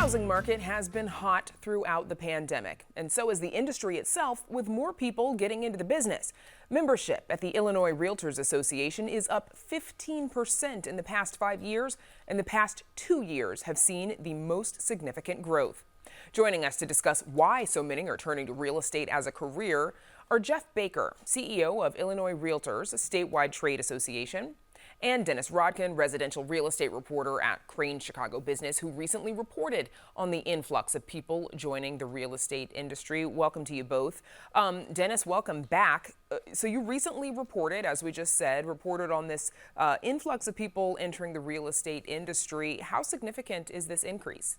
housing market has been hot throughout the pandemic, and so is the industry itself, with more people getting into the business. Membership at the Illinois Realtors Association is up 15% in the past 5 years, and the past 2 years have seen the most significant growth. Joining us to discuss why so many are turning to real estate as a career are Jeff Baker, CEO of Illinois Realtors, a statewide trade association, and Dennis Rodkin, residential real estate reporter at Crane Chicago Business, who recently reported on the influx of people joining the real estate industry. Welcome to you both. Dennis, welcome back. So you recently reported, as we just said, on this influx of people entering the real estate industry. How significant is this increase?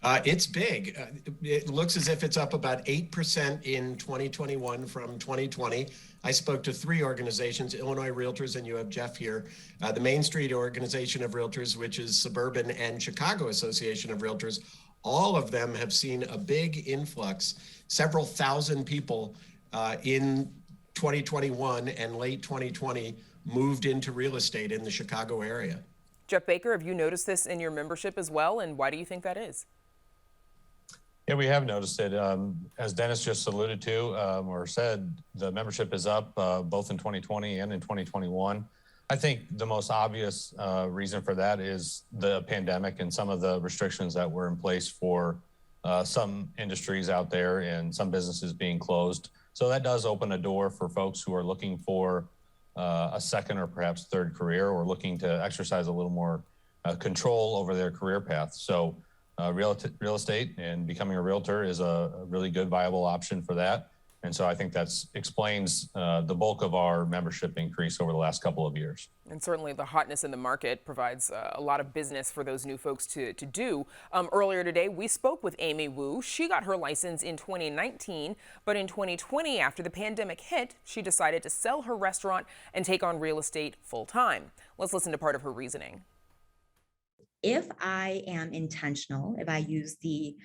It's big. It looks as if it's up about 8% in 2021 from 2020. I spoke to 3 organizations, Illinois Realtors, and you have Jeff here, the Main Street Organization of Realtors, which is Suburban, and Chicago Association of Realtors. All of them have seen a big influx, several thousand people in 2021 and late 2020 moved into real estate in the Chicago area. Jeff Baker, have you noticed this in your membership as well, and why do you think that is? Yeah, we have noticed it. As Dennis just alluded to or said, the membership is up both in 2020 and in 2021. I think the most obvious reason for that is the pandemic and some of the restrictions that were in place for some industries out there and some businesses being closed. So that does open a door for folks who are looking for a second or perhaps third career, or looking to exercise a little more control over their career path. So real estate and becoming a realtor is a really good, viable option for that. And so I think that explains the bulk of our membership increase over the last couple of years. And certainly the hotness in the market provides a lot of business for those new folks to do. Earlier today, we spoke with Amy Wu. She got her license in 2019, but in 2020, after the pandemic hit, she decided to sell her restaurant and take on real estate full time. Let's listen to part of her reasoning. If I am intentional, if I use the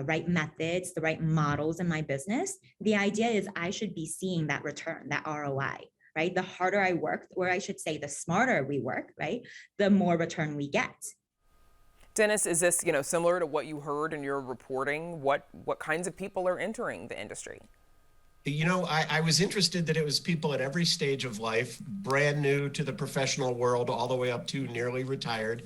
right methods, the right models in my business, the idea is I should be seeing that return, that ROI, right? The harder I work, or I should say the smarter we work, right? The more return we get. Dennis, is this, similar to what you heard in your reporting? What kinds of people are entering the industry? I was interested that it was people at every stage of life, brand new to the professional world, all the way up to nearly retired.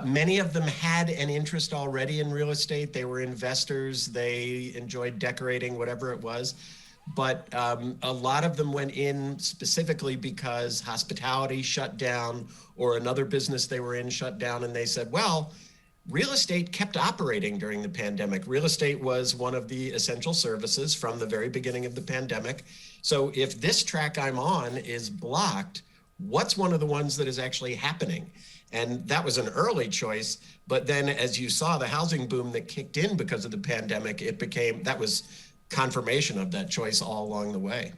Many of them had an interest already in real estate. They were investors. They enjoyed decorating, whatever it was. But a lot of them went in specifically because hospitality shut down, or another business they were in shut down. And they said, well, real estate kept operating during the pandemic. Real estate was one of the essential services from the very beginning of the pandemic. So if this track I'm on is blocked, what's one of the ones that is actually happening? And that was an early choice. But then, as you saw, the housing boom that kicked in because of the pandemic, that was confirmation of that choice all along the way.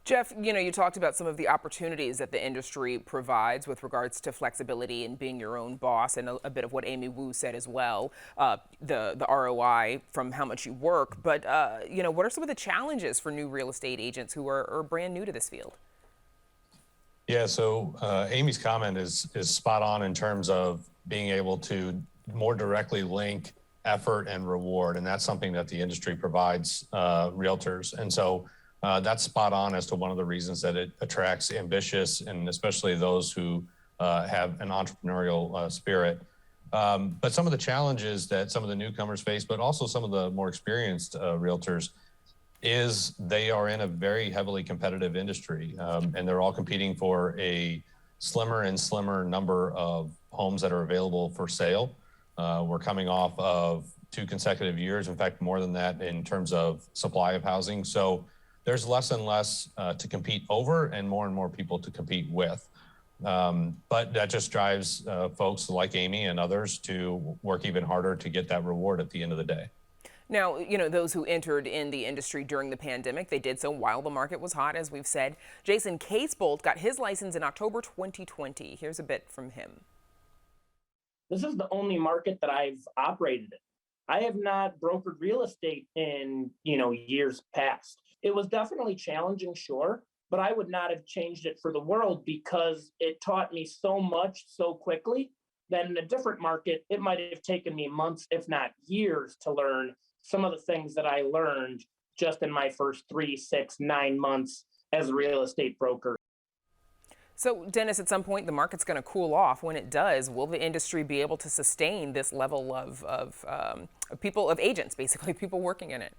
Jeff, you talked about some of the opportunities that the industry provides with regards to flexibility and being your own boss, and a bit of what Amy Wu said as well, the ROI from how much you work. But, what are some of the challenges for new real estate agents who are brand new to this field? Yeah, so Amy's comment is spot on in terms of being able to more directly link effort and reward. And that's something that the industry provides realtors. And so that's spot on as to one of the reasons that it attracts ambitious, and especially those who have an entrepreneurial spirit. But some of the challenges that some of the newcomers face, but also some of the more experienced realtors, is they are in a very heavily competitive industry, and they're all competing for a slimmer and slimmer number of homes that are available for sale. We're coming off of 2 consecutive years, in fact, more than that in terms of supply of housing. So there's less and less to compete over, and more people to compete with. But that just drives folks like Amy and others to work even harder to get that reward at the end of the day. Now, those who entered in the industry during the pandemic, they did so while the market was hot, as we've said. Jason Casebolt got his license in October 2020. Here's a bit from him. This is the only market that I've operated in. I have not brokered real estate in, years past. It was definitely challenging, sure, but I would not have changed it for the world because it taught me so much so quickly. then in a different market, it might have taken me months, if not years, to learn some of the things that I learned just in my first 3, 6, 9 months as a real estate broker. So, Dennis, at some point the market's going to cool off. When it does, will the industry be able to sustain this level of agents, basically people working in it?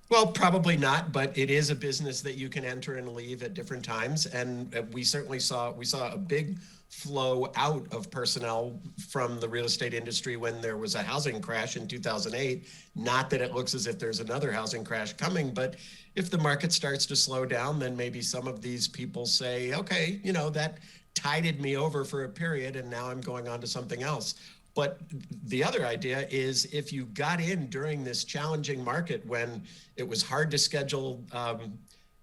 Well, probably not, but it is a business that you can enter and leave at different times. And we certainly saw a big flow out of personnel from the real estate industry when there was a housing crash in 2008. Not that it looks as if there's another housing crash coming, but if the market starts to slow down, then maybe some of these people say, okay, that tided me over for a period and now I'm going on to something else. But the other idea is if you got in during this challenging market when it was hard to schedule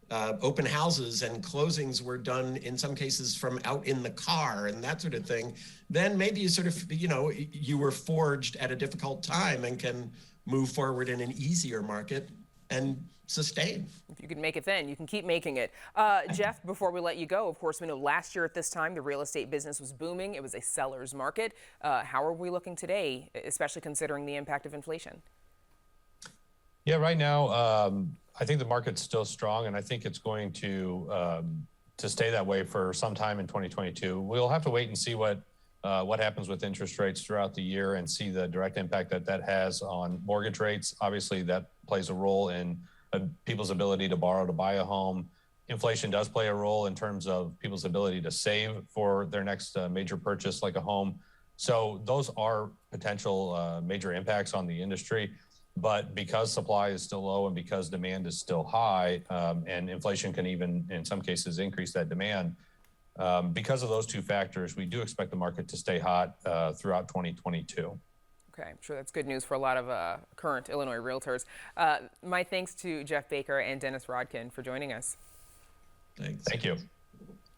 open houses and closings were done in some cases from out in the car and that sort of thing, then maybe you sort of, you were forged at a difficult time and can move forward in an easier market and sustain. If you can make it then, you can keep making it. Jeff, before we let you go, of course, we know last year at this time, the real estate business was booming. It was a seller's market. How are we looking today, especially considering the impact of inflation? Yeah, right now, I think the market's still strong, and I think it's going to stay that way for some time in 2022. We'll have to wait and see what happens with interest rates throughout the year and see the direct impact that has on mortgage rates. Obviously, that plays a role in people's ability to borrow to buy a home. Inflation does play a role in terms of people's ability to save for their next major purchase, like a home. So those are potential major impacts on the industry. But because supply is still low and because demand is still high, and inflation can even, in some cases, increase that demand, because of those two factors, we do expect the market to stay hot throughout 2022. Okay, I'm sure that's good news for a lot of current Illinois realtors. My thanks to Jeff Baker and Dennis Rodkin for joining us. Thanks. Thank you.